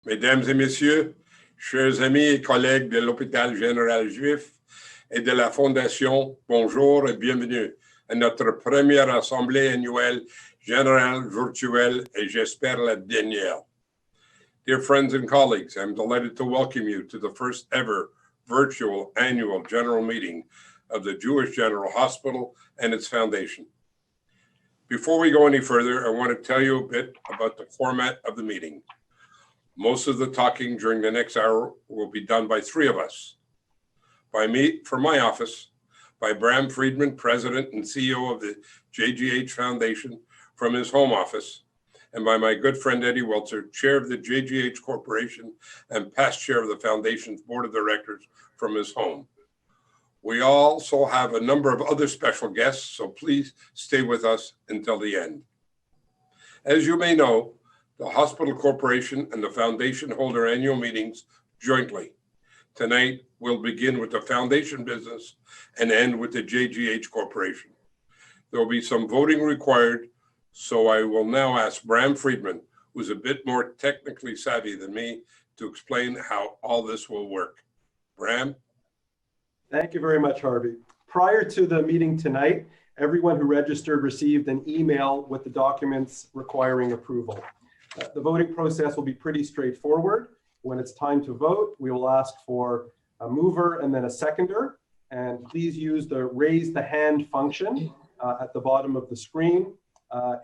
Mesdames et messieurs, chers amis et collègues de l'Hôpital général juif et de la Fondation, bonjour et bienvenue à notre première assemblée annuelle générale virtuelle et j'espère la dernière. Dear friends and colleagues, I'm delighted to welcome you to the first ever virtual annual general meeting of the Jewish General Hospital and its foundation. Before we go any further, I want to tell you a bit about the format of the meeting. Most of the talking during the next hour will be done by three of us. By me, from my office, by Bram Friedman, President and CEO of the JGH Foundation from his home office, and by my good friend Eddie Welzer, Chair of the JGH Corporation and past Chair of the Foundation's Board of Directors from his home. We also have a number of other special guests, so please stay with us until the end. As you may know, the Hospital Corporation and the Foundation hold their annual meetings jointly. Tonight, we'll begin with the Foundation business and end with the JGH Corporation. There will be some voting required, so I will now ask Bram Friedman, who's a bit more technically savvy than me, to explain how all this will work. Bram? Thank you very much, Harvey. Prior to the meeting tonight, everyone who registered received an email with the documents requiring approval. The voting process will be pretty straightforward. When it's time to vote, we will ask for a mover and then a seconder. And please use the raise the hand function at the bottom of the screen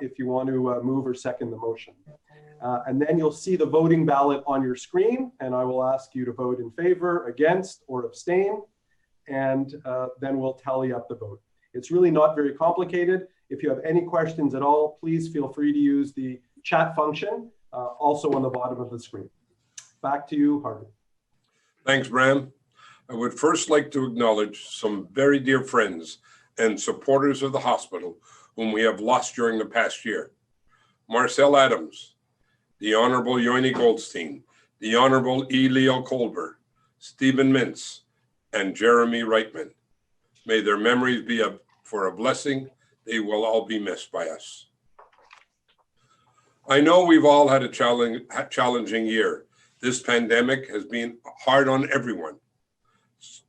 if you want to move or second the motion. And then you'll see the voting ballot on your screen, and I will ask you to vote in favor, against, or abstain, and then we'll tally up the vote. It's really not very complicated. If you have any questions at all, please feel free to use the chat function, also on the bottom of the screen. Back to you, Harvey. Thanks, Bram. I would first like to acknowledge some very dear friends and supporters of the hospital whom we have lost during the past year. Marcel Adams, the Honorable Yoni Goldstein, the Honorable E. Leo Kolber, Stephen Mintz, and Jeremy Reitman. May their memories be for a blessing. They will all be missed by us. I know we've all had a challenging year. This pandemic has been hard on everyone.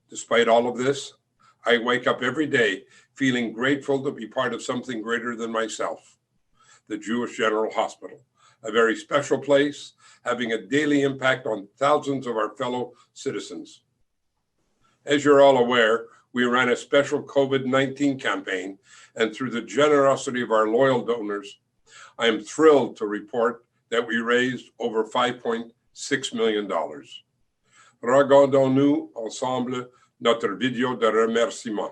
Despite all of this, I wake up every day feeling grateful to be part of something greater than myself, the Jewish General Hospital, a very special place, having a daily impact on thousands of our fellow citizens. As you're all aware, we ran a special COVID-19 campaign, and through the generosity of our loyal donors, I am thrilled to report that we raised over $5.6 million. Regardons-nous ensemble notre vidéo de remerciement.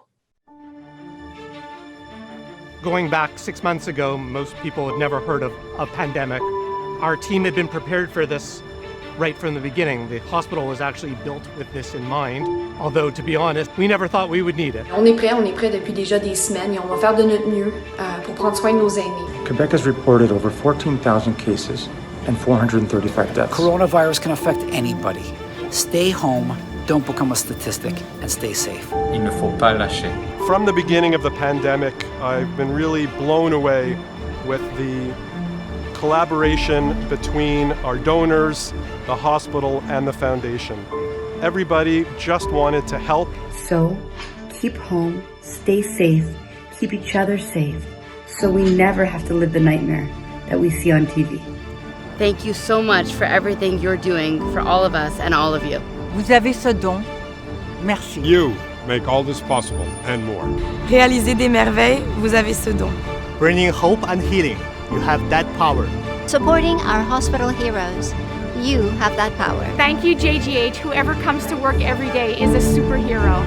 Going back 6 months ago, most people had never heard of a pandemic. Our team had been prepared for this right from the beginning. The hospital was actually built with this in mind, although to be honest, we never thought we would need it. On est prêt depuis déjà des semaines et on va faire de notre mieux pour prendre soin de nos aînés. Quebec has reported over 14,000 cases and 435 deaths. Coronavirus can affect anybody. Stay home, don't become a statistic, and stay safe. Il ne faut pas lâcher. From the beginning of the pandemic, I've been really blown away with the collaboration between our donors, the hospital, and the foundation. Everybody just wanted to help. So, keep home, stay safe, keep each other safe, so we never have to live the nightmare that we see on TV. Thank you so much for everything you're doing for all of us and all of you. Vous avez ce don. Merci. You make all this possible and more. Réalisez des merveilles, vous avez ce don. Bringing hope and healing, you have that power. Supporting our hospital heroes, you have that power. Thank you, JGH. Whoever comes to work every day is a superhero.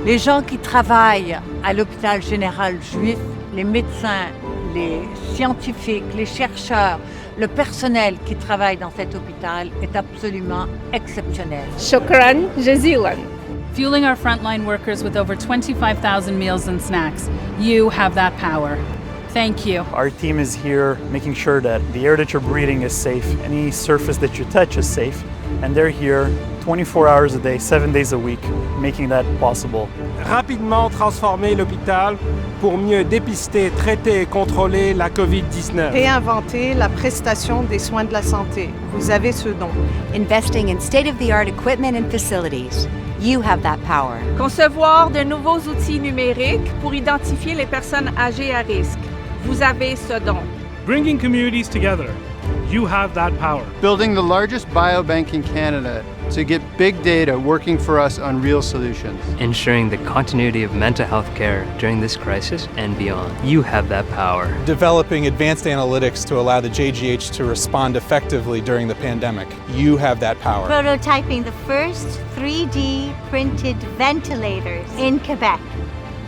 Les gens qui travaillent à l'hôpital général juif, les médecins, les scientifiques, les chercheurs, le personnel qui travaille dans cet hôpital est absolument exceptionnel. Shukran jazilan. Fueling our frontline workers with over 25,000 meals and snacks. You have that power. Thank you. Our team is here making sure that the air that you're breathing is safe, any surface that you touch is safe, and they're here 24 hours a day, 7 days a week, making that possible. rapidement transformer l'hôpital pour mieux dépister, traiter et contrôler la COVID-19. Réinventer la prestation des soins de la santé. Vous avez ce don. Investing in state-of-the-art equipment and facilities. You have that power. Concevoir de nouveaux outils numériques pour identifier les personnes âgées à risque. Vous avez ce don. Bringing communities together. You have that power. Building the largest biobank in Canada to get big data working for us on real solutions. Ensuring the continuity of mental health care during this crisis and beyond. You have that power. Developing advanced analytics to allow the JGH to respond effectively during the pandemic. You have that power. Prototyping the first 3D printed ventilators in Quebec.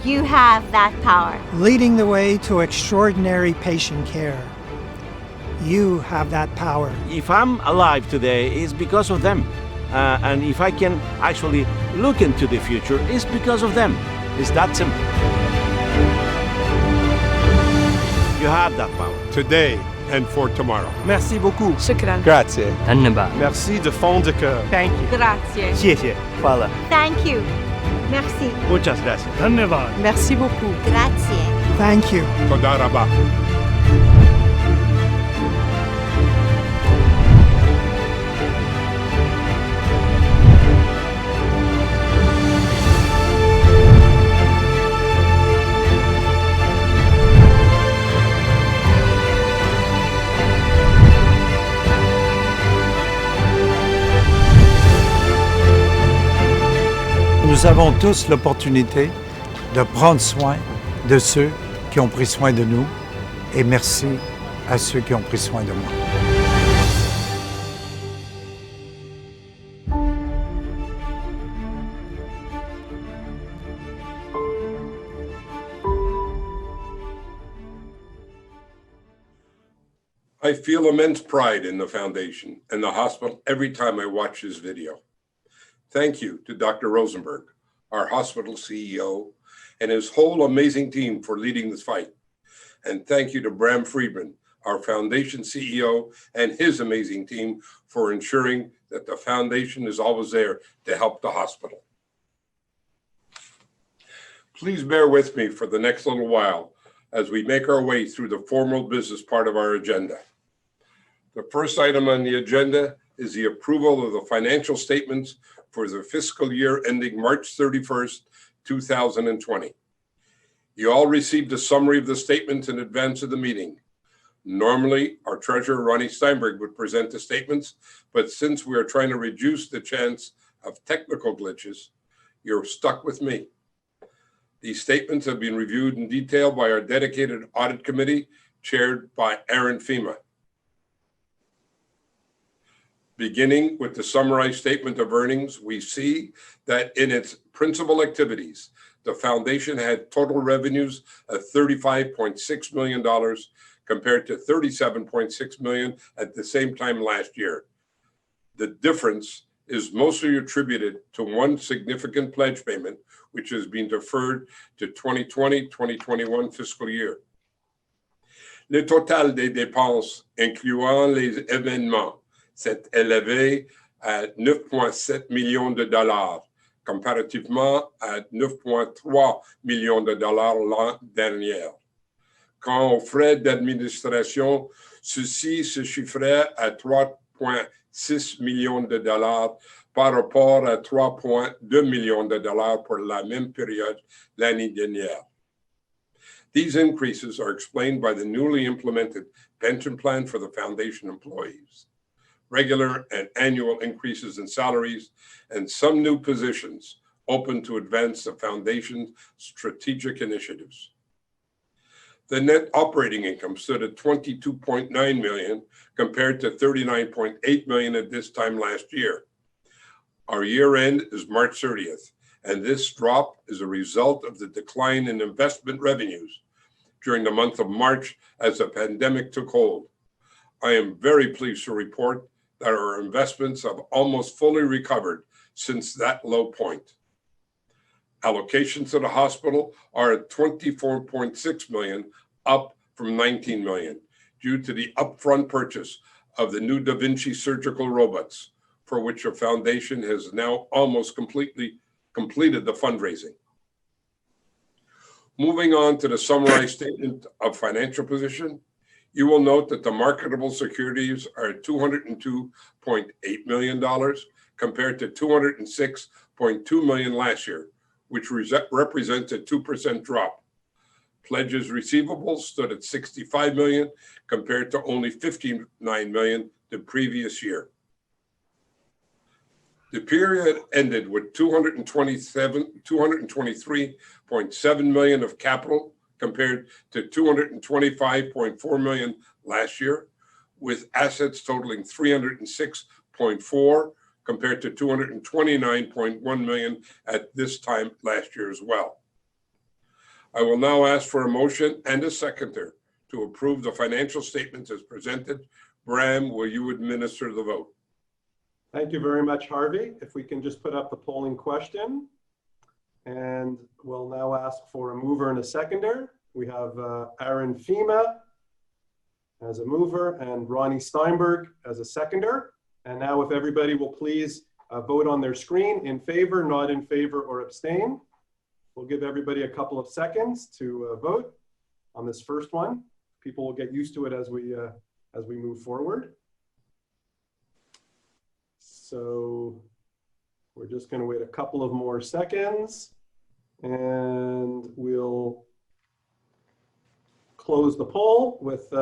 You have that power. Leading the way to extraordinary patient care. You have that power. If I'm alive today, it's because of them. And if I can actually look into the future, it's because of them. It's that simple. You have that power. Today and for tomorrow. Merci beaucoup. Shukran. Grazie. Annaba. Merci de fond de cœur. Thank you. Grazie. 谢谢，快乐。 Thank you. Merci. Muchas gracias. Dhanyavad. Merci beaucoup. Grazie. Thank you. Toda rabah. Nous avons tous l'opportunité de prendre soin de ceux qui ont pris soin de nous et merci à ceux qui ont pris soin de moi. I feel immense pride in the foundation and the hospital every time I watch this video. Thank you to Dr. Rosenberg, our hospital CEO, and his whole amazing team for leading this fight. And thank you to Bram Friedman, our foundation CEO, and his amazing team for ensuring that the foundation is always there to help the hospital. Please bear with me for the next little while as we make our way through the formal business part of our agenda. The first item on the agenda is the approval of the financial statements for the fiscal year ending March 31st, 2020. You all received a summary of the statements in advance of the meeting. Normally, our treasurer, Ronnie Steinberg, would present the statements, but since we are trying to reduce the chance of technical glitches, you're stuck with me. These statements have been reviewed in detail by our dedicated audit committee, chaired by Aaron Fema. Beginning with the summarized statement of earnings, we see that in its principal activities, the foundation had total revenues of $35.6 million compared to $37.6 million at the same time last year. The difference is mostly attributed to one significant pledge payment, which has been deferred to 2020-2021 fiscal year. Le total des dépenses, incluant les événements, s'est élevé à 9,7 millions de dollars, comparativement à 9,3 millions de dollars l'an dernier. Quant aux frais d'administration, ceux-ci se chiffraient à 3,6 millions de dollars par rapport à 3,2 millions de dollars pour la même période l'année dernière. These increases are explained by the newly implemented pension plan for the foundation employees, regular and annual increases in salaries, and some new positions open to advance the foundation's strategic initiatives. The net operating income stood at $22.9 million compared to $39.8 million at this time last year. Our year end is March 30th, and this drop is a result of the decline in investment revenues during the month of March as the pandemic took hold. I am very pleased to report that our investments have almost fully recovered since that low point. Allocations to the hospital are at $24.6 million, up from $19 million, due to the upfront purchase of the new Da Vinci surgical robots, for which the foundation has now almost completely completed the fundraising. Moving on to the summarized statement of financial position, you will note that the marketable securities are $202.8 million compared to $206.2 million last year, which represents a 2% drop. Pledges receivables stood at $65 million compared to only $59 million the previous year. The period ended with $223.7 million of capital compared to $225.4 million last year, with assets totaling $306.4 compared to $229.1 million at this time last year as well. I will now ask for a motion and a seconder to approve the financial statements as presented. Bram, will you administer the vote? Thank you very much, Harvey. If we can just put up the polling question. And we'll now ask for a mover and a seconder. We have Aaron Fema as a mover and Ronnie Steinberg as a seconder. And now if everybody will please vote on their screen in favor, not in favor, or abstain. We'll give everybody a couple of seconds to vote on this first one. People will get used to it as we move forward. So we're just going to wait a couple of more seconds and we'll close the poll with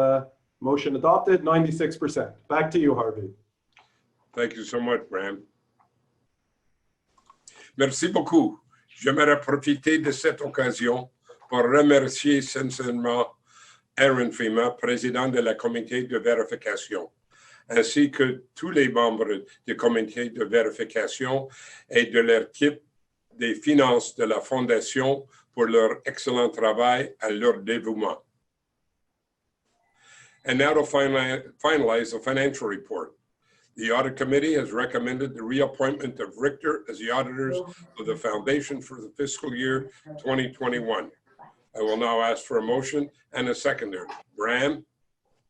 motion adopted, 96%. Back to you, Harvey. Thank you so much, Bram. Merci beaucoup. J'aimerais profiter de cette occasion pour remercier sincèrement Aaron Fema, président de la comité de vérification, ainsi que tous les membres du comité de vérification et de l'équipe des finances de la Fondation pour leur excellent travail et leur dévouement. And now to finalize the financial report. The Audit Committee has recommended the reappointment of Richter as the auditors of the Foundation for the fiscal year 2021. I will now ask for a motion and a seconder. Bram?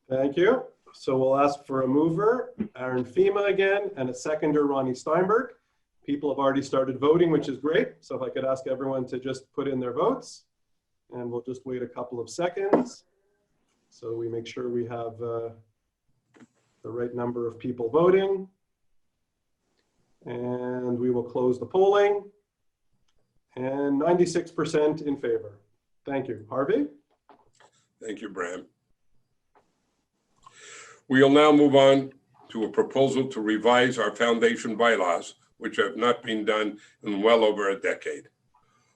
Thank you. So we'll ask for a mover, Aaron Fema again, and a seconder, Ronnie Steinberg. People have already started voting, which is great. So if I could ask everyone to just put in their votes, and we'll just wait a couple of seconds so we make sure we have the right number of people voting. And we will close the polling. And 96% in favor. Thank you. Harvey? Thank you, Bram. We'll now move on to a proposal to revise our foundation bylaws, which have not been done in well over a decade.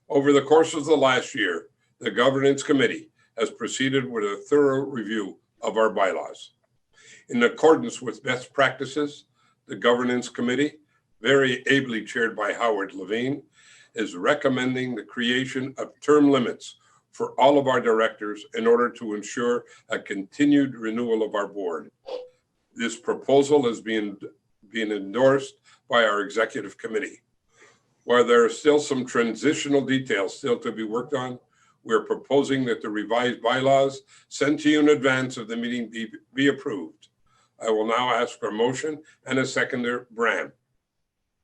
Over the course of the last year, the Governance Committee has proceeded with a thorough review of our bylaws. In accordance with best practices, the Governance Committee, very ably chaired by Howard Levine, is recommending the creation of term limits for all of our directors in order to ensure a continued renewal of our board. This proposal has been endorsed by our Executive Committee. While there are still some transitional details still to be worked on, we're proposing that the revised bylaws sent to you in advance of the meeting be approved. I will now ask for a motion and a seconder, Bram.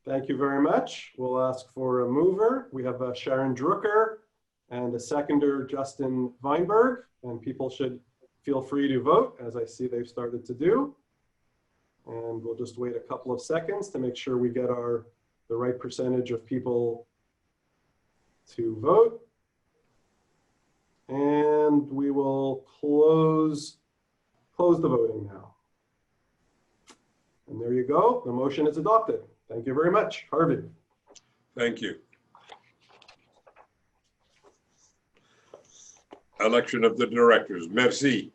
Thank you very much. We'll ask for a mover. We have Sharon Drucker and a seconder, Justin Weinberg, and people should feel free to vote, as I see they've started to do. And we'll just wait a couple of seconds to make sure we get the right percentage of people to vote. And we will close the voting now. And there you go. The motion is adopted. Thank you very much. Harvey. Thank you. Election of the directors. Merci.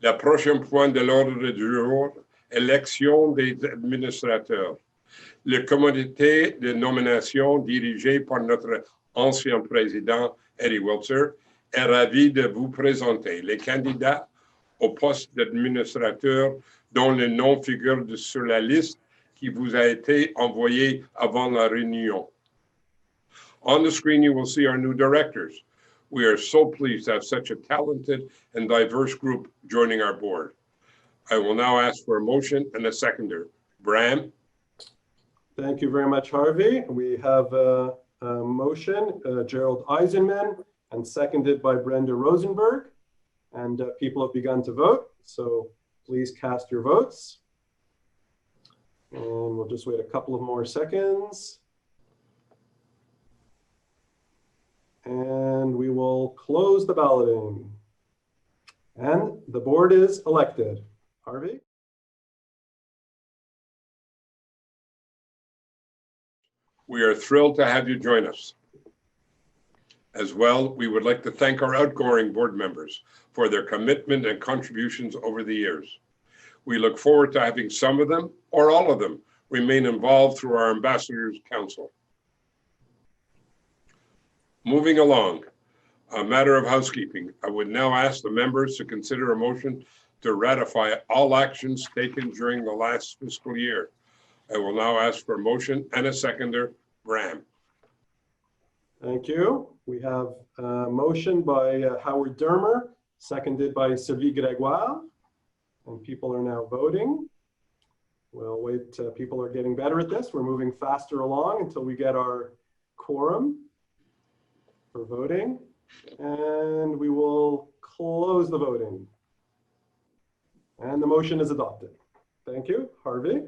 La prochaine point de l'ordre du jour, élection des administrateurs. Le comité de nomination dirigé par notre ancien président, Eddie Wiltzer, est ravi de vous présenter les candidats au poste d'administrateur dont le nom figure sur la liste qui vous a été envoyée avant la réunion. On the screen, you will see our new directors. We are so pleased to have such a talented and diverse group joining our board. I will now ask for a motion and a seconder. Bram? Thank you very much, Harvey. We have a motion, Gerald Eisenman and seconded by Brenda Rosenberg. And people have begun to vote, so please cast your votes. And we'll just wait a couple of more seconds. And we will close the balloting. And the board is elected. Harvey? We are thrilled to have you join us. As well, we would like to thank our outgoing board members for their commitment and contributions over the years. We look forward to having some of them, or all of them, remain involved through our Ambassadors Council. Moving along, a matter of housekeeping, I would now ask the members to consider a motion to ratify all actions taken during the last fiscal year. I will now ask for a motion and a seconder. Graham. Thank you. We have a motion by Howard Dermer, seconded by Sylvie Grégoire, and people are now voting. We'll wait, people are getting better at this. We're moving faster along until we get our quorum for voting, and we will close the voting. And the motion is adopted. Thank you. Harvey?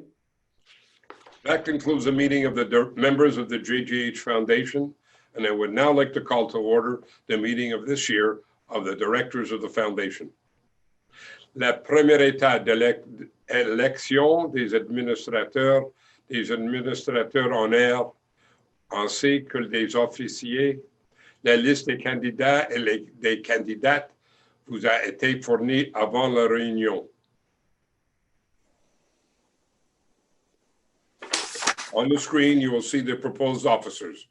That concludes the meeting of the members of the JGH Foundation, and I would now like to call to order the meeting of this year of the directors of the foundation. La première étape de l'élection des administrateurs en air, ainsi que des officiers. La liste des candidats et des candidates vous a été fournie avant la réunion. On the screen, you will see the proposed officers.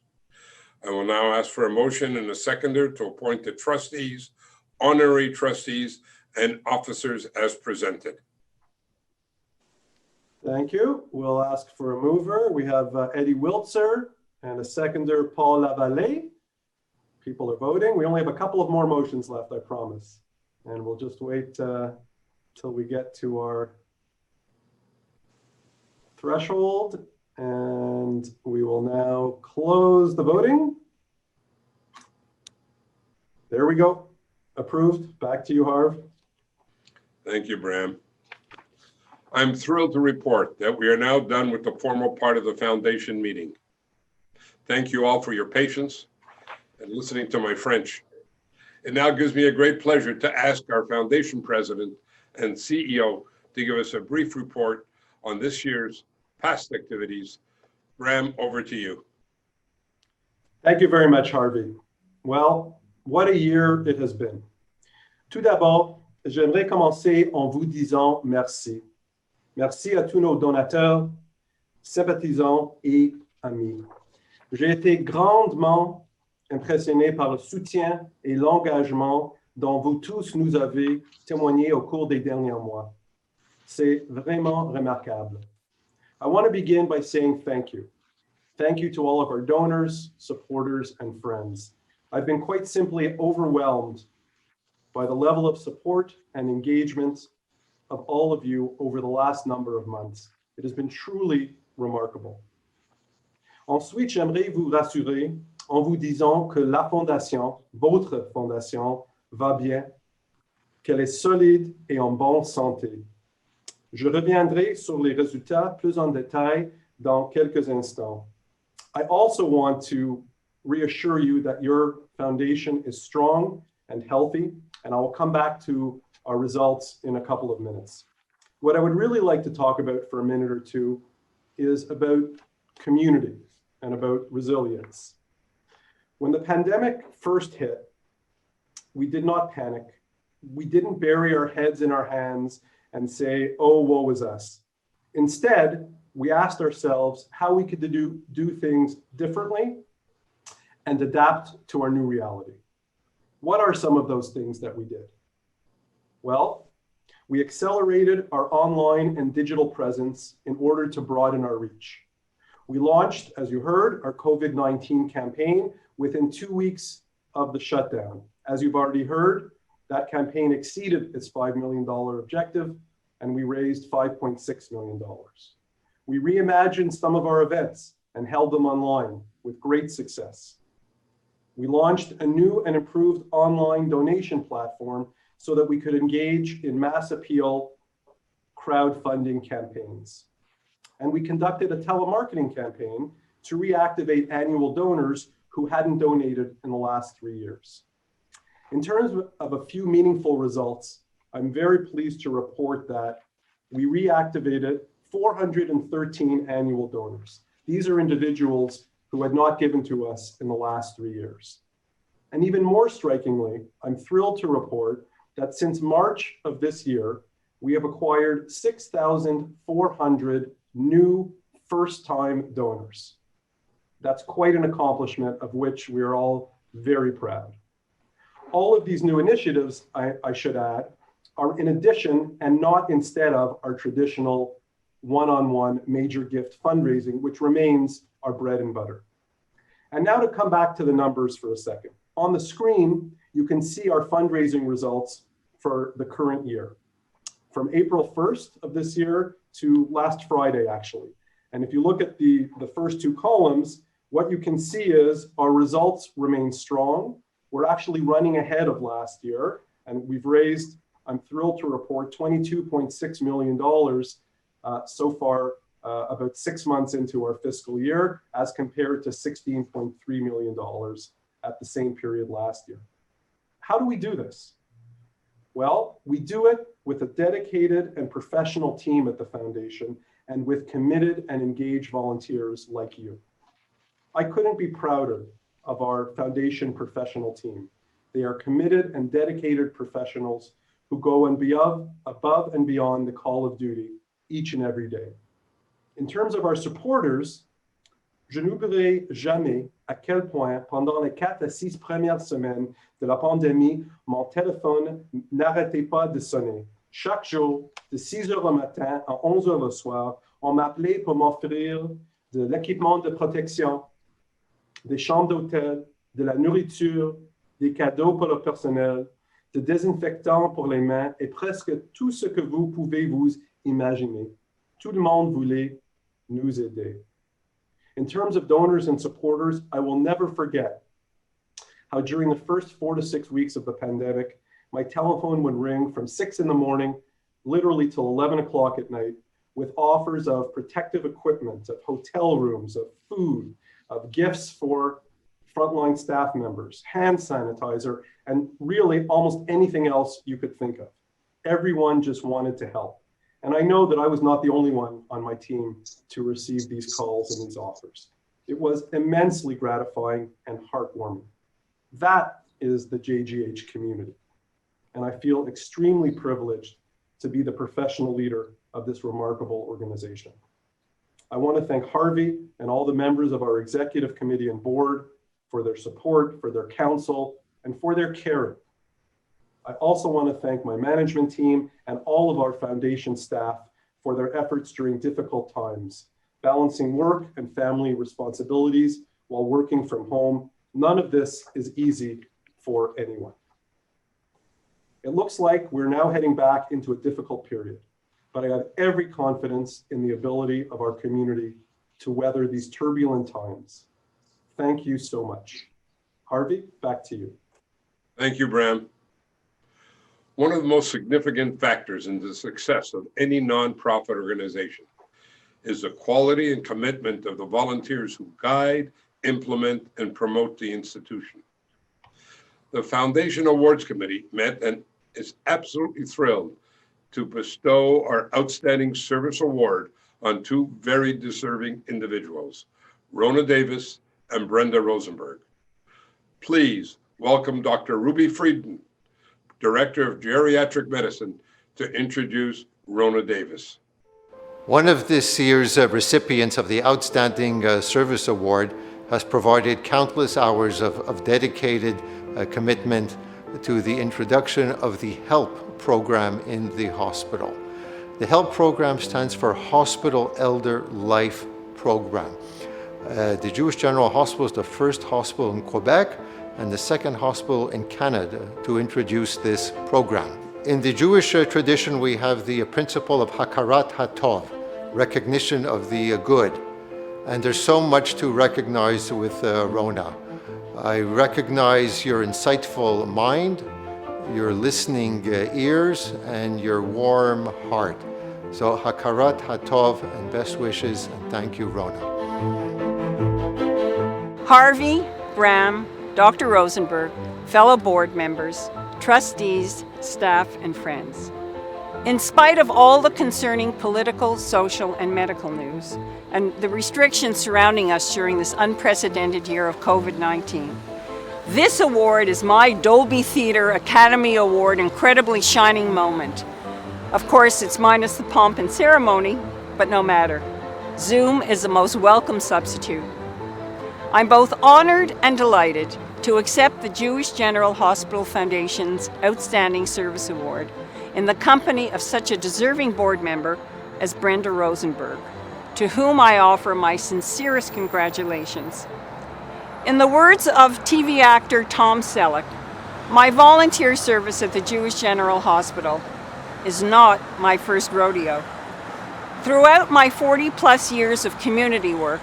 I will now ask for a motion and a seconder to appoint the trustees, honorary trustees, and officers as presented. Thank you. We'll ask for a mover. We have Eddie Wiltzer and a seconder, Paul Lavallée. People are voting. We only have a couple of more motions left, I promise. And we'll just wait till we get to our threshold. And we will now close the voting. There we go. Approved. Back to you, Harv. Thank you, Bram. I'm thrilled to report that we are now done with the formal part of the foundation meeting. Thank you all for your patience and listening to my French. It now gives me a great pleasure to ask our foundation president and CEO to give us a brief report on this year's past activities. Bram, over to you. Thank you very much, Harvey. Well, what a year it has been. Tout d'abord, j'aimerais commencer en vous disant merci. Merci à tous nos donateurs, sympathisants et amis. J'ai été grandement impressionné par le soutien et l'engagement dont vous tous nous avez témoigné au cours des derniers mois. C'est vraiment remarquable. I want to begin by saying thank you. Thank you to all of our donors, supporters, and friends. I've been quite simply overwhelmed by the level of support and engagement of all of you over the last number of months. It has been truly remarkable. Ensuite, j'aimerais vous rassurer en vous disant que la fondation, votre fondation, va bien, qu'elle est solide et en bonne santé. Je reviendrai sur les résultats plus en détail dans quelques instants. I also want to reassure you that your foundation is strong and healthy, and I will come back to our results in a couple of minutes. What I would really like to talk about for a minute or two is about community and about resilience. When the pandemic first hit, we did not panic. We didn't bury our heads in our hands and say, oh, woe is us. Instead, we asked ourselves how we could do things differently and adapt to our new reality. What are some of those things that we did? Well, we accelerated our online and digital presence in order to broaden our reach. We launched, as you heard, our COVID-19 campaign within 2 weeks of the shutdown. As you've already heard, that campaign exceeded its $5 million objective, and we raised $5.6 million. We reimagined some of our events and held them online with great success. We launched a new and improved online donation platform so that we could engage in mass appeal crowdfunding campaigns. And we conducted a telemarketing campaign to reactivate annual donors who hadn't donated in the last 3 years. In terms of a few meaningful results, I'm very pleased to report that we reactivated 413 annual donors. These are individuals who had not given to us in the last 3 years. And even more strikingly, I'm thrilled to report that since March of this year, we have acquired 6,400 new first-time donors. That's quite an accomplishment of which we are all very proud. All of these new initiatives, I should add, are in addition and not instead of our traditional one-on-one major gift fundraising, which remains our bread and butter. And now to come back to the numbers for a second. On the screen, you can see our fundraising results for the current year, from April 1st of this year to last Friday, actually. And if you look at the first two columns, what you can see is our results remain strong. We're actually running ahead of last year, and we've raised, I'm thrilled to report, $22.6 million so far, about 6 months into our fiscal year, as compared to $16.3 million at the same period last year. How do we do this? Well, we do it with a dedicated and professional team at the foundation and with committed and engaged volunteers like you. I couldn't be prouder of our foundation professional team. They are committed and dedicated professionals who go above and beyond the call of duty each and every day. In terms of our supporters, je n'oublierai jamais à quel point, pendant les 4 à 6 premières semaines de la pandémie, mon téléphone n'arrêtait pas de sonner. Chaque jour, de 6 heures le matin à 11 heures le soir, on m'appelait pour m'offrir de l'équipement de protection, des chambres d'hôtel, de la nourriture, des cadeaux pour le personnel, des désinfectants pour les mains et presque tout ce que vous pouvez vous imaginer. Tout le monde voulait nous aider. In terms of donors and supporters, I will never forget how during the first 4 to 6 weeks of the pandemic, my telephone would ring from 6 in the morning, literally till 11 o'clock at night, with offers of protective equipment, of hotel rooms, of food, of gifts for frontline staff members, hand sanitizer, and really almost anything else you could think of. Everyone just wanted to help. And I know that I was not the only one on my team to receive these calls and these offers. It was immensely gratifying and heartwarming. That is the JGH community. And I feel extremely privileged to be the professional leader of this remarkable organization. I want to thank Harvey and all the members of our executive committee and board for their support, for their counsel, and for their caring. I also want to thank my management team and all of our foundation staff for their efforts during difficult times, balancing work and family responsibilities while working from home. None of this is easy for anyone. It looks like we're now heading back into a difficult period, but I have every confidence in the ability of our community to weather these turbulent times. Thank you so much. Harvey, back to you. Thank you, Bram. One of the most significant factors in the success of any nonprofit organization is the quality and commitment of the volunteers who guide, implement, and promote the institution. The Foundation Awards Committee met and is absolutely thrilled to bestow our Outstanding Service Award on 2 very deserving individuals, Rona Davis and Brenda Rosenberg. Please welcome Dr. Ruby Frieden, Director of Geriatric Medicine, to introduce Rona Davis. One of this year's recipients of the Outstanding Service Award has provided countless hours of dedicated commitment to the introduction of the HELP program in the hospital. The HELP program stands for Hospital Elder Life Program. The Jewish General Hospital is the first hospital in Quebec and the second hospital in Canada to introduce this program. In the Jewish tradition, we have the principle of Hakarat HaTov, recognition of the good. And there's so much to recognize with Rona. I recognize your insightful mind, your listening ears, and your warm heart. So hakarat hatov and best wishes, and thank you, Rona. Harvey, Bram, Dr. Rosenberg, fellow board members, trustees, staff, and friends. In spite of all the concerning political, social, and medical news, and the restrictions surrounding us during this unprecedented year of COVID-19, this award is my Dolby Theatre Academy Award incredibly shining moment. Of course, it's minus the pomp and ceremony, but no matter. Zoom is the most welcome substitute. I'm both honored and delighted to accept the Jewish General Hospital Foundation's Outstanding Service Award in the company of such a deserving board member as Brenda Rosenberg, to whom I offer my sincerest congratulations. In the words of TV actor Tom Selleck, my volunteer service at the Jewish General Hospital is not my first rodeo. Throughout my 40-plus years of community work,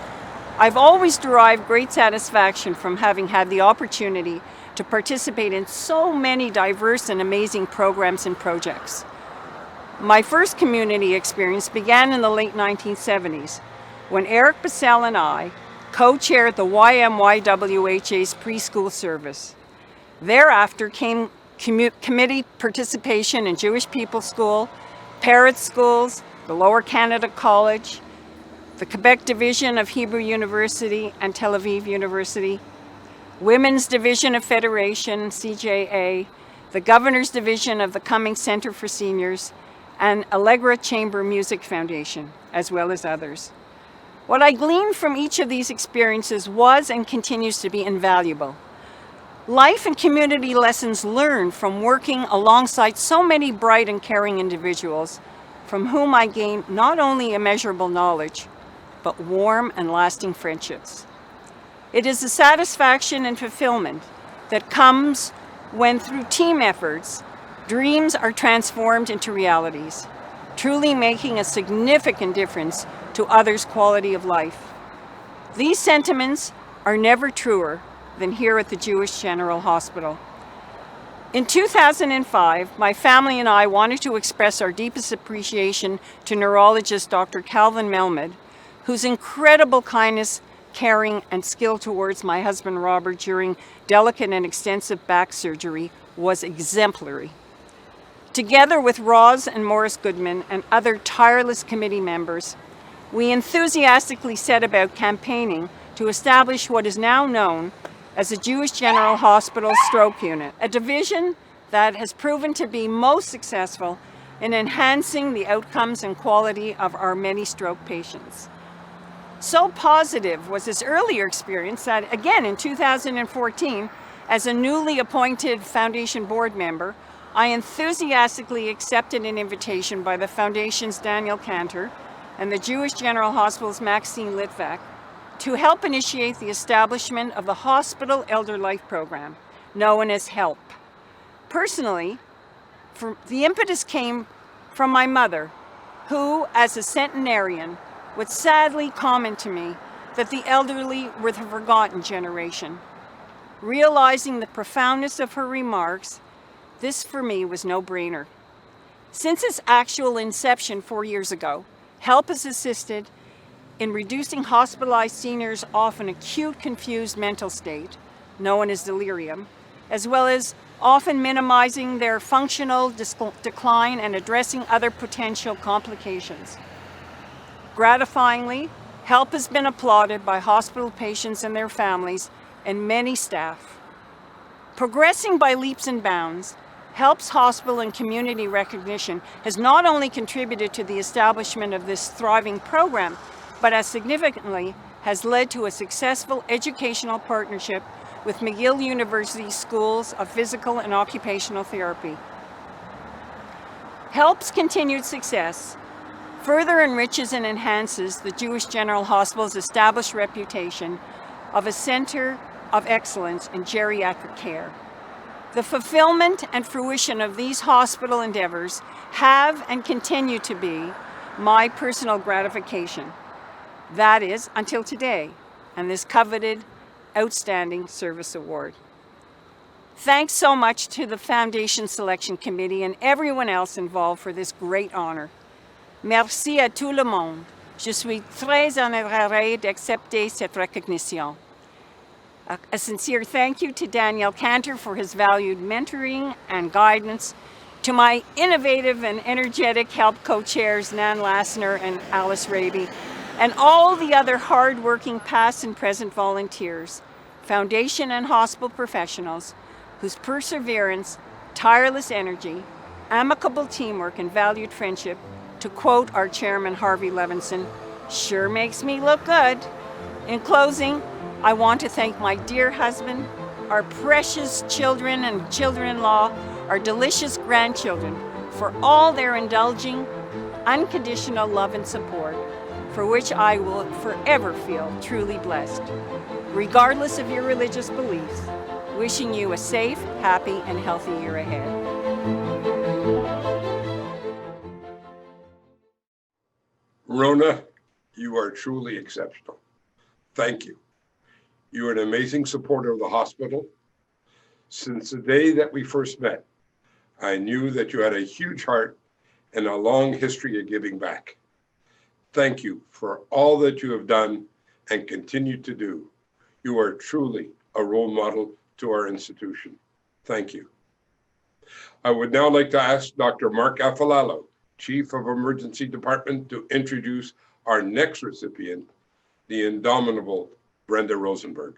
I've always derived great satisfaction from having had the opportunity to participate in so many diverse and amazing programs and projects. My first community experience began in the late 1970s, when Eric Bissell and I co-chaired the YMYWHA's preschool service. Thereafter came committee participation in Jewish People's School, Parrott Schools, the Lower Canada College, the Quebec Division of Hebrew University and Tel Aviv University, Women's Division of Federation, CJA, the Governor's Division of the Cummings Center for Seniors, and Allegra Chamber Music Foundation, as well as others. What I gleaned from each of these experiences was and continues to be invaluable. Life and community lessons learned from working alongside so many bright and caring individuals, from whom I gained not only immeasurable knowledge, but warm and lasting friendships. It is the satisfaction and fulfillment that comes when, through team efforts, dreams are transformed into realities, truly making a significant difference to others' quality of life. These sentiments are never truer than here at the Jewish General Hospital. In 2005, my family and I wanted to express our deepest appreciation to neurologist Dr. Calvin Melmed, whose incredible kindness, caring, and skill towards my husband Robert during delicate and extensive back surgery was exemplary. Together with Roz and Morris Goodman and other tireless committee members, we enthusiastically set about campaigning to establish what is now known as the Jewish General Hospital Stroke Unit, a division that has proven to be most successful in enhancing the outcomes and quality of our many stroke patients. So positive was this earlier experience that, again, in 2014, as a newly appointed Foundation board member, I enthusiastically accepted an invitation by the Foundation's Daniel Cantor and the Jewish General Hospital's Maxine Litvak to help initiate the establishment of the Hospital Elder Life Program, known as HELP. Personally, the impetus came from my mother, who, as a centenarian, would sadly comment to me that the elderly were the forgotten generation. Realizing the profoundness of her remarks, this for me was no-brainer. Since its actual inception 4 years ago, HELP has assisted in reducing hospitalized seniors' often acute confused mental state, known as delirium, as well as often minimizing their functional decline and addressing other potential complications. Gratifyingly, HELP has been applauded by hospital patients and their families and many staff. Progressing by leaps and bounds, HELP's hospital and community recognition has not only contributed to the establishment of this thriving program, but as significantly has led to a successful educational partnership with McGill University Schools of Physical and Occupational Therapy. HELP's continued success further enriches and enhances the Jewish General Hospital's established reputation of a center of excellence in geriatric care. The fulfillment and fruition of these hospital endeavors have and continue to be my personal gratification. That is, until today, and this coveted Outstanding Service Award. Thanks so much to the Foundation Selection Committee and everyone else involved for this great honor. Merci à tout le monde. Je suis très honorée d'accepter cette recognition. A sincere thank you to Daniel Cantor for his valued mentoring and guidance, to my innovative and energetic help co-chairs Nan Lassner and Alice Raby, and all the other hard-working past and present volunteers, foundation and hospital professionals, whose perseverance, tireless energy, amicable teamwork, and valued friendship, to quote our chairman Harvey Levinson, sure makes me look good. In closing, I want to thank my dear husband, our precious children and children-in-law, our delicious grandchildren, for all their indulging, unconditional love and support, for which I will forever feel truly blessed. Regardless of your religious beliefs, wishing you a safe, happy, and healthy year ahead. Rona, you are truly exceptional. Thank you. You are an amazing supporter of the hospital. Since the day that we first met, I knew that you had a huge heart and a long history of giving back. Thank you for all that you have done and continue to do. You are truly a role model to our institution. Thank you. I would now like to ask Dr. Mark Afalalo, Chief of Emergency Department, to introduce our next recipient, the indomitable Brenda Rosenberg.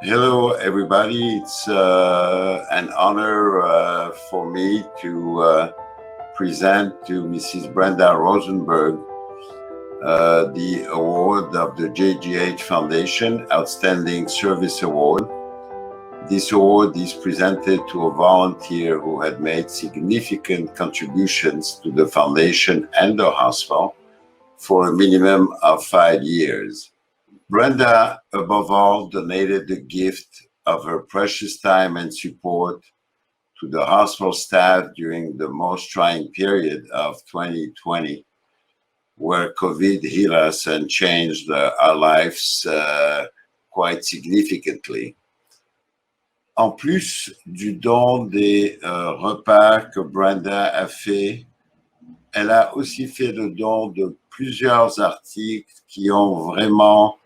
Hello, everybody. It's an honor for me to present to Mrs. Brenda Rosenberg the award of the JGH Foundation Outstanding Service Award. This award is presented to a volunteer who had made significant contributions to the foundation and the hospital for a minimum of 5 years. Brenda, above all, donated the gift of her precious time and support to the hospital staff during the most trying period of 2020, where COVID hit us and changed our lives quite significantly. En plus du don des repas que Brenda a fait, elle a aussi fait le don de plusieurs articles qui ont vraiment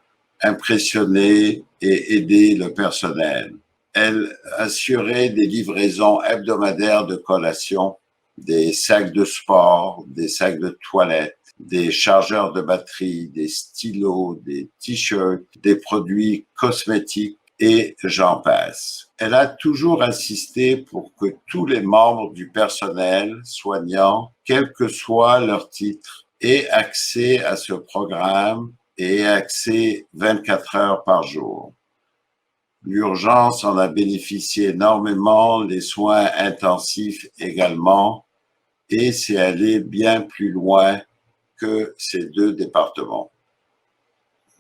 impressionné et aidé le personnel. Elle assurait des livraisons hebdomadaires de collations, des sacs de sport, des sacs de toilette, des chargeurs de batterie, des stylos, des t-shirts, des produits cosmétiques et j'en passe. Elle a toujours insisté pour que tous les membres du personnel soignant, quel que soit leur titre, aient accès à ce programme et aient accès 24 heures par jour. L'urgence en a bénéficié énormément, les soins intensifs également, et c'est aller bien plus loin que ces deux départements.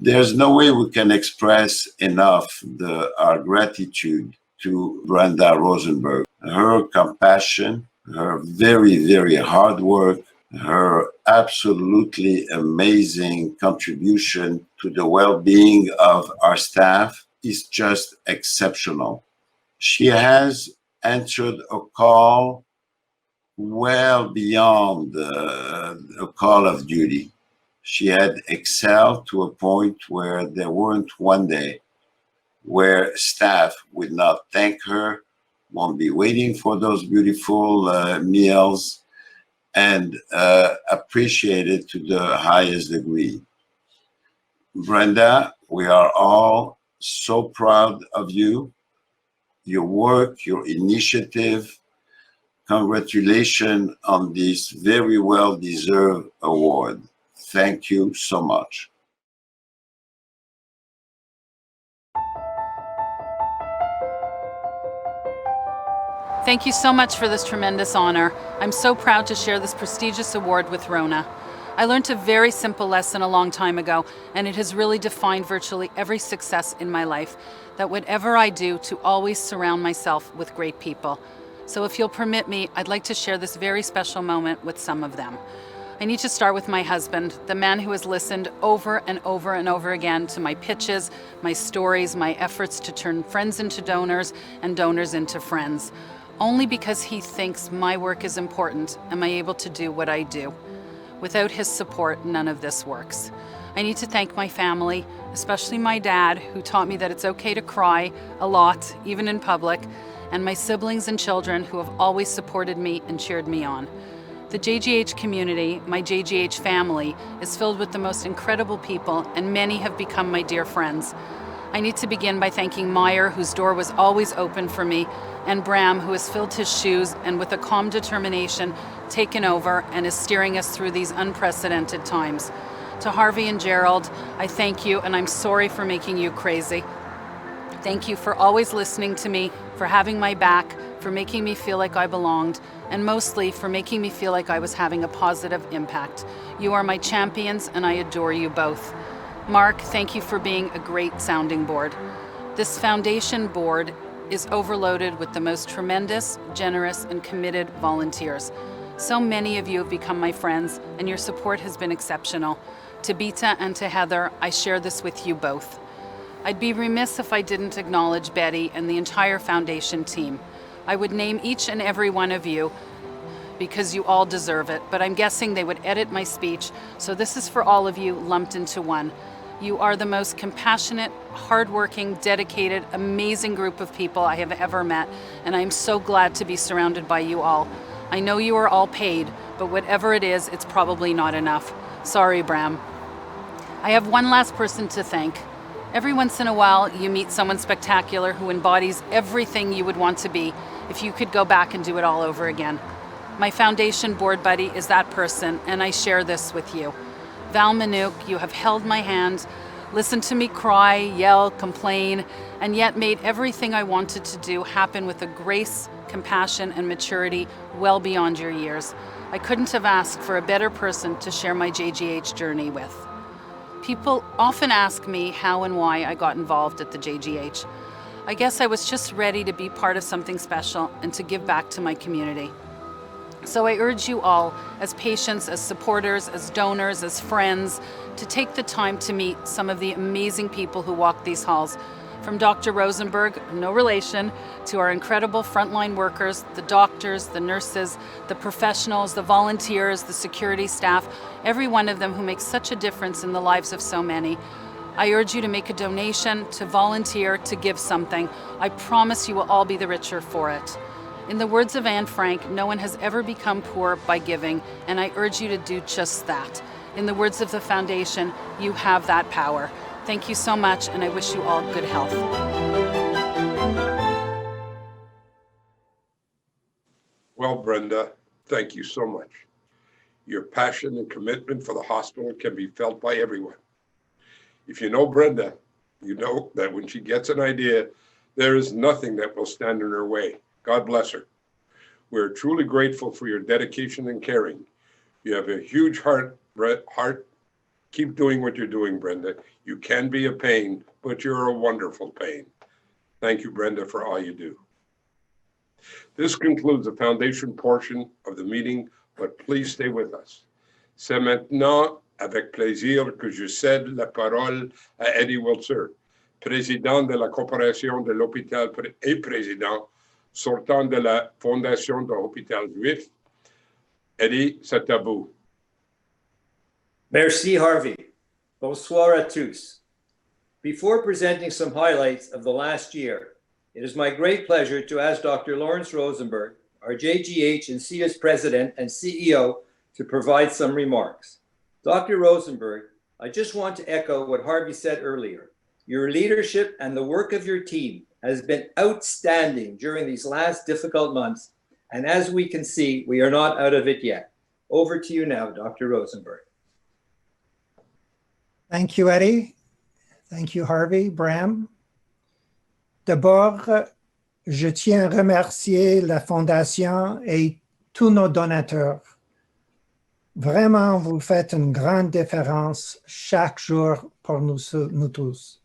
There's no way we can express enough our gratitude to Brenda Rosenberg. Her compassion, her very, very hard work, her absolutely amazing contribution to the well-being of our staff is just exceptional. She has answered a call well beyond a call of duty. She had excelled to a point where there weren't one day where staff would not thank her, won't be waiting for those beautiful meals, and appreciate it to the highest degree. Brenda, we are all so proud of you, your work, your initiative. Congratulations on this very well-deserved award. Thank you so much. Thank you so much for this tremendous honor. I'm so proud to share this prestigious award with Rona. I learned a very simple lesson a long time ago, and it has really defined virtually every success in my life, that whatever I do, to always surround myself with great people. So if you'll permit me, I'd like to share this very special moment with some of them. I need to start with my husband, the man who has listened over and over and over again to my pitches, my stories, my efforts to turn friends into donors and donors into friends. Only because he thinks my work is important am I able to do what I do. Without his support, none of this works. I need to thank my family, especially my dad, who taught me that it's okay to cry a lot, even in public, and my siblings and children who have always supported me and cheered me on. The JGH community, my JGH family, is filled with the most incredible people, and many have become my dear friends. I need to begin by thanking Meyer, whose door was always open for me, and Bram, who has filled his shoes and with a calm determination taken over and is steering us through these unprecedented times. To Harvey and Gerald, I thank you, and I'm sorry for making you crazy. Thank you for always listening to me, for having my back, for making me feel like I belonged, and mostly for making me feel like I was having a positive impact. You are my champions, and I adore you both. Mark, thank you for being a great sounding board. This foundation board is overloaded with the most tremendous, generous, and committed volunteers. So many of you have become my friends, and your support has been exceptional. To Beta and to Heather, I share this with you both. I'd be remiss if I didn't acknowledge Betty and the entire foundation team. I would name each and every one of you because you all deserve it, but I'm guessing they would edit my speech, so this is for all of you lumped into one. You are the most compassionate, hardworking, dedicated, amazing group of people I have ever met, and I'm so glad to be surrounded by you all. I know you are all paid, but whatever it is, it's probably not enough. Sorry, Bram. I have one last person to thank. Every once in a while, you meet someone spectacular who embodies everything you would want to be if you could go back and do it all over again. My foundation board buddy is that person, and I share this with you. Val Manouk, you have held my hand, listened to me cry, yell, complain, and yet made everything I wanted to do happen with a grace, compassion, and maturity well beyond your years. I couldn't have asked for a better person to share my JGH journey with. People often ask me how and why I got involved at the JGH. I guess I was just ready to be part of something special and to give back to my community. So I urge you all, as patients, as supporters, as donors, as friends, to take the time to meet some of the amazing people who walk these halls. From Dr. Rosenberg, no relation, to our incredible frontline workers, the doctors, the nurses, the professionals, the volunteers, the security staff, every one of them who makes such a difference in the lives of so many. I urge you to make a donation, to volunteer, to give something. I promise you will all be the richer for it. In the words of Anne Frank, no one has ever become poor by giving, and I urge you to do just that. In the words of the foundation, you have that power. Thank you so much, and I wish you all good health. Well, Brenda, thank you so much. Your passion and commitment for the hospital can be felt by everyone. If you know Brenda, you know that when she gets an idea, there is nothing that will stand in her way. God bless her. We're truly grateful for your dedication and caring. You have a huge heart. Keep doing what you're doing, Brenda. You can be a pain, but you're a wonderful pain. Thank you, Brenda, for all you do. This concludes the foundation portion of the meeting, but please stay with us. C'est maintenant avec plaisir que je cède la parole à Eddie Wiltzer, président de la Corporation de l'Hôpital et président sortant de la Fondation de l'Hôpital Juif. Eddie, c'est à vous. Merci, Harvey. Bonsoir à tous. Before presenting some highlights of the last year, it is my great pleasure to ask Dr. Lawrence Rosenberg, our JGH and CIA's president and CEO, to provide some remarks. Dr. Rosenberg, I just want to echo what Harvey said earlier. Your leadership and the work of your team has been outstanding during these last difficult months, and as we can see, we are not out of it yet. Over to you now, Dr. Rosenberg. Thank you, Eddie. Thank you, Harvey, Bram. D'abord, je tiens à remercier la Fondation et tous nos donateurs. Vraiment, vous faites une grande différence chaque jour pour nous tous.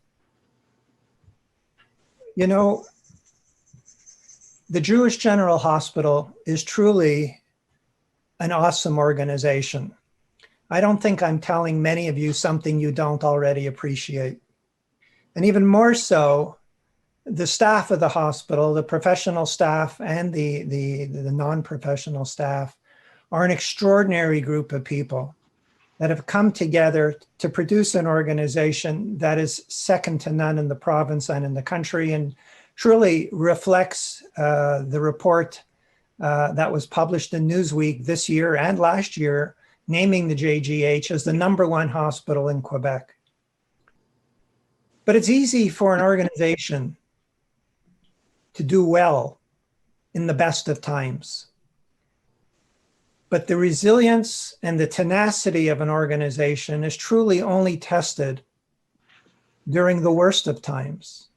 You know, the Jewish General Hospital is truly an awesome organization. I don't think I'm telling many of you something you don't already appreciate. And even more so, the staff of the hospital, the professional staff and the non-professional staff are an extraordinary group of people that have come together to produce an organization that is second to none in the province and in the country, and truly reflects the report that was published in Newsweek this year and last year, naming the JGH as the #1 hospital in Quebec. But it's easy for an organization to do well in the best of times. But the resilience and the tenacity of an organization is truly only tested during the worst of times.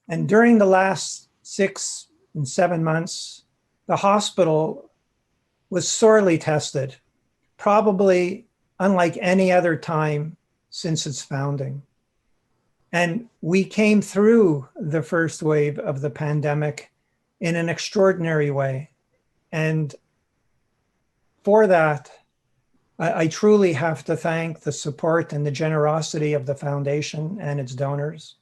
And during the last 6 and 7 months, the hospital was sorely tested, probably unlike any other time since its founding. And we came through the first wave of the pandemic in an extraordinary way. And for that, I truly have to thank the support and the generosity of the foundation and its donors,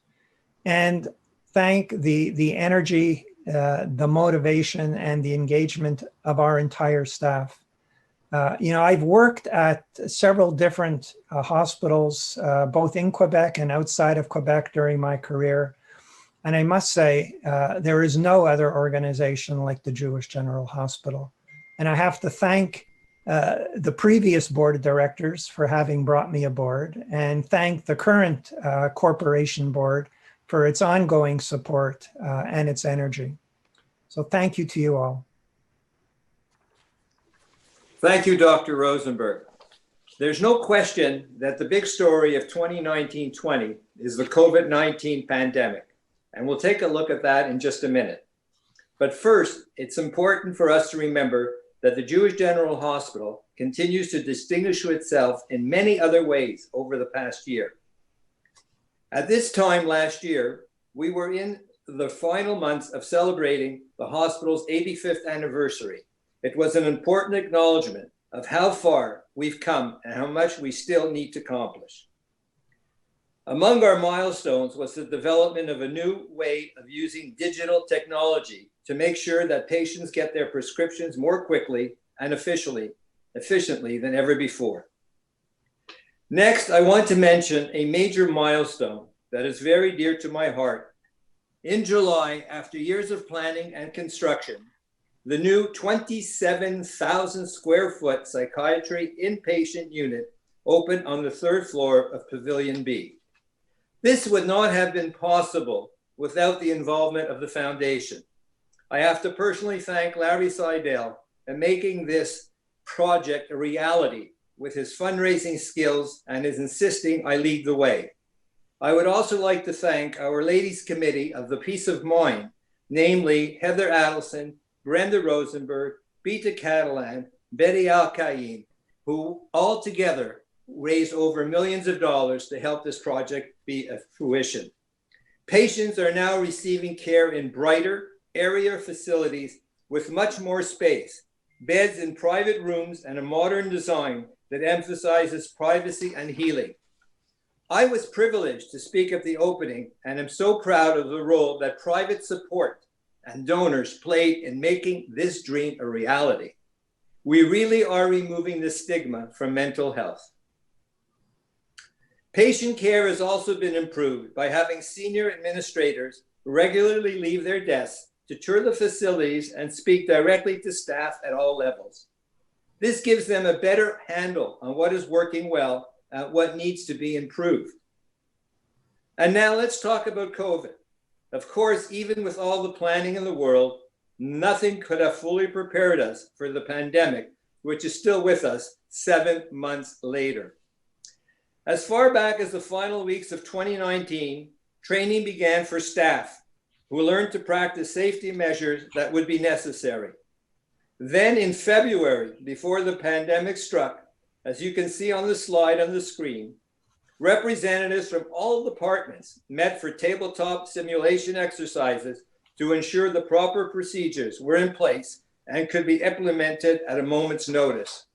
and thank the energy, the motivation, and the engagement of our entire staff. I've worked at several different hospitals, both in Quebec and outside of Quebec during my career. And I must say, there is no other organization like the Jewish General Hospital. And I have to thank the previous board of directors for having brought me aboard, and thank the current corporation board for its ongoing support and its energy. So thank you to you all. Thank you, Dr. Rosenberg. There's no question that the big story of 2019-20 is the COVID-19 pandemic, and we'll take a look at that in just a minute. But first, it's important for us to remember that the Jewish General Hospital continues to distinguish itself in many other ways over the past year. At this time last year, we were in the final months of celebrating the hospital's 85th anniversary. It was an important acknowledgement of how far we've come and how much we still need to accomplish. Among our milestones was the development of a new way of using digital technology to make sure that patients get their prescriptions more quickly and efficiently than ever before. Next, I want to mention a major milestone that is very dear to my heart. In July, after years of planning and construction, the new 27,000 square foot psychiatry inpatient unit opened on the 3rd floor of Pavilion B. This would not have been possible without the involvement of the foundation. I have to personally thank Larry Seidel for making this project a reality with his fundraising skills and his insisting I lead the way. I would also like to thank our Ladies Committee of the Peace of Mind, namely Heather Adelson, Brenda Rosenberg, Bita Catalan, Betty Al-Qaim, who all together raised over millions of dollars to help this project be a fruition. Patients are now receiving care in brighter, airier facilities with much more space, beds in private rooms, and a modern design that emphasizes privacy and healing. I was privileged to speak at the opening and am so proud of the role that private support and donors played in making this dream a reality. We really are removing the stigma from mental health. Patient care has also been improved by having senior administrators regularly leave their desks to tour the facilities and speak directly to staff at all levels. This gives them a better handle on what is working well and what needs to be improved. And now let's talk about COVID. Of course, even with all the planning in the world, nothing could have fully prepared us for the pandemic, which is still with us 7 months later. As far back as the final weeks of 2019, training began for staff who learned to practice safety measures that would be necessary. Then in February, before the pandemic struck, as you can see on the slide on the screen, representatives from all departments met for tabletop simulation exercises to ensure the proper procedures were in place and could be implemented at a moment's notice.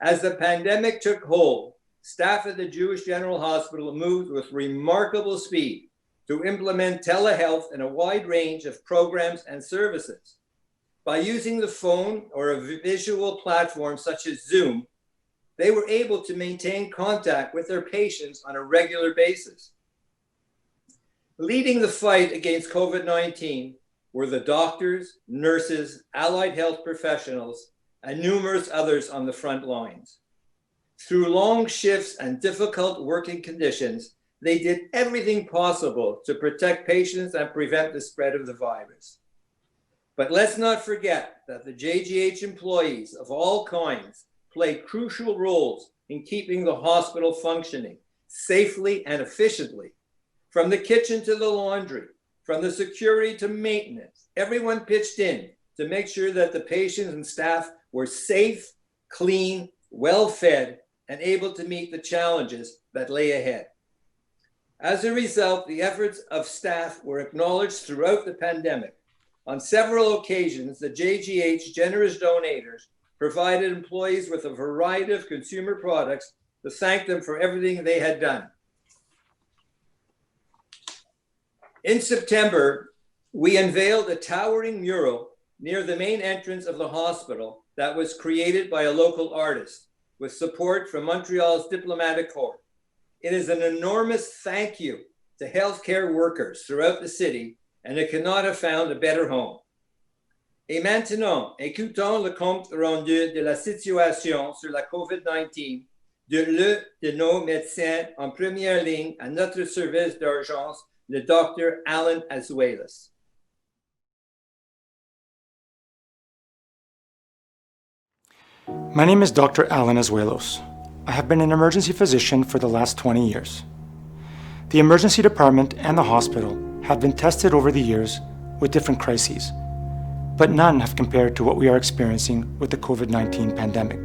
As the pandemic took hold, staff at the Jewish General Hospital moved with remarkable speed to implement telehealth in a wide range of programs and services. By using the phone or a visual platform such as Zoom, they were able to maintain contact with their patients on a regular basis. Leading the fight against COVID-19 were the doctors, nurses, allied health professionals, and numerous others on the front lines. Through long shifts and difficult working conditions, they did everything possible to protect patients and prevent the spread of the virus. But let's not forget that the JGH employees of all kinds play crucial roles in keeping the hospital functioning safely and efficiently. From the kitchen to the laundry, from the security to maintenance, everyone pitched in to make sure that the patients and staff were safe, clean, well-fed, and able to meet the challenges that lay ahead. As a result, the efforts of staff were acknowledged throughout the pandemic. On several occasions, the JGH generous donors provided employees with a variety of consumer products to thank them for everything they had done. In September, we unveiled a towering mural near the main entrance of the hospital that was created by a local artist with support from Montreal's Diplomatic Corps. It is an enormous thank you to healthcare workers throughout the city, and it could not have found a better home. Et maintenant, écoutons le compte rendu de la situation sur la COVID-19 de nos médecins en première ligne à notre service d'urgence, le Dr. Alan Azuelas. My name is Dr. Alan Azuelos. I have been an emergency physician for the last 20 years. The emergency department and the hospital have been tested over the years with different crises, but none have compared to what we are experiencing with the COVID-19 pandemic.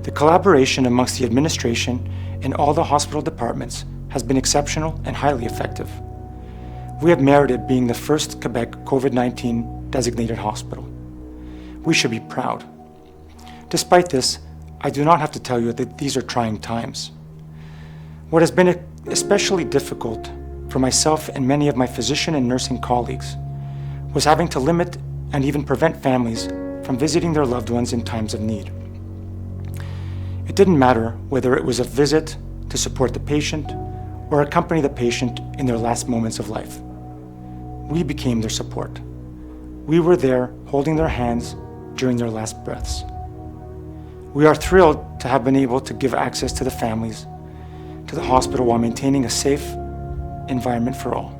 The collaboration amongst the administration and all the hospital departments has been exceptional and highly effective. We have merited being the first Quebec COVID-19 designated hospital. We should be proud. Despite this, I do not have to tell you that these are trying times. What has been especially difficult for myself and many of my physician and nursing colleagues was having to limit and even prevent families from visiting their loved ones in times of need. It didn't matter whether it was a visit to support the patient or accompany the patient in their last moments of life. We became their support. We were there holding their hands during their last breaths. We are thrilled to have been able to give access to the families to the hospital while maintaining a safe environment for all.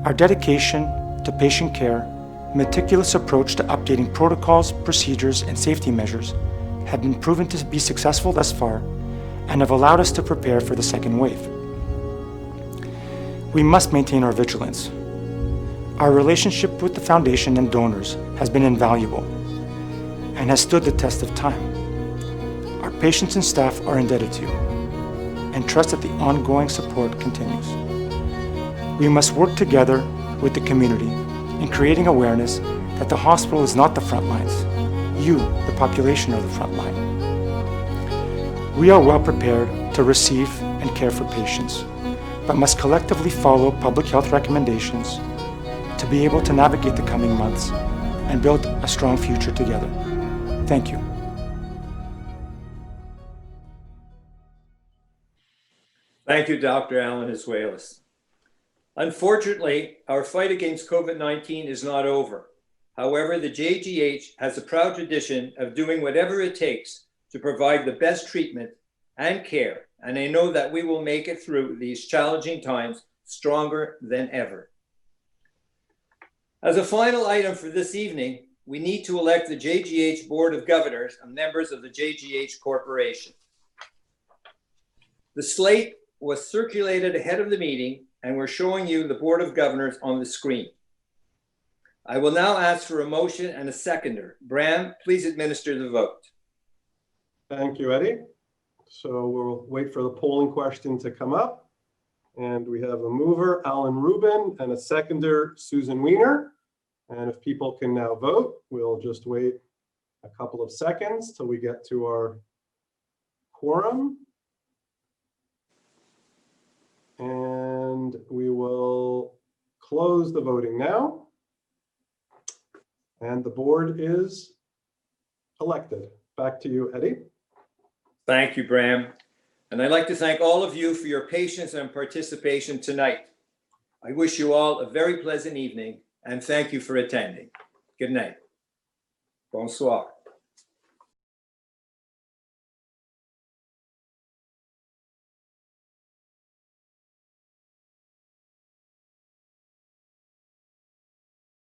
Our dedication to patient care, meticulous approach to updating protocols, procedures, and safety measures have been proven to be successful thus far and have allowed us to prepare for the second wave. We must maintain our vigilance. Our relationship with the Foundation and donors has been invaluable and has stood the test of time. Our patients and staff are indebted to you and trust that the ongoing support continues. We must work together with the community in creating awareness that the hospital is not the front lines. You, the population, are the front line. We are well prepared to receive and care for patients, but must collectively follow public health recommendations to be able to navigate the coming months and build a strong future together. Thank you. Thank you, Dr. Alan Azuelas. Unfortunately, our fight against COVID-19 is not over. However, the JGH has a proud tradition of doing whatever it takes to provide the best treatment and care, and I know that we will make it through these challenging times stronger than ever. As a final item for this evening, we need to elect the JGH Board of Governors and members of the JGH Corporation. The slate was circulated ahead of the meeting, and we're showing you the Board of Governors on the screen. I will now ask for a motion and a seconder. Bram, please administer the vote. Thank you, Eddie. So we'll wait for the polling question to come up. And we have a mover, Alan Rubin, and a seconder, Susan Weiner. And if people can now vote, we'll just wait a couple of seconds till we get to our quorum. And we will close the voting now. And the board is elected. Back to you, Eddie. Thank you, Bram. And I'd like to thank all of you for your patience and participation tonight. I wish you all a very pleasant evening and thank you for attending. Good night. Bonsoir.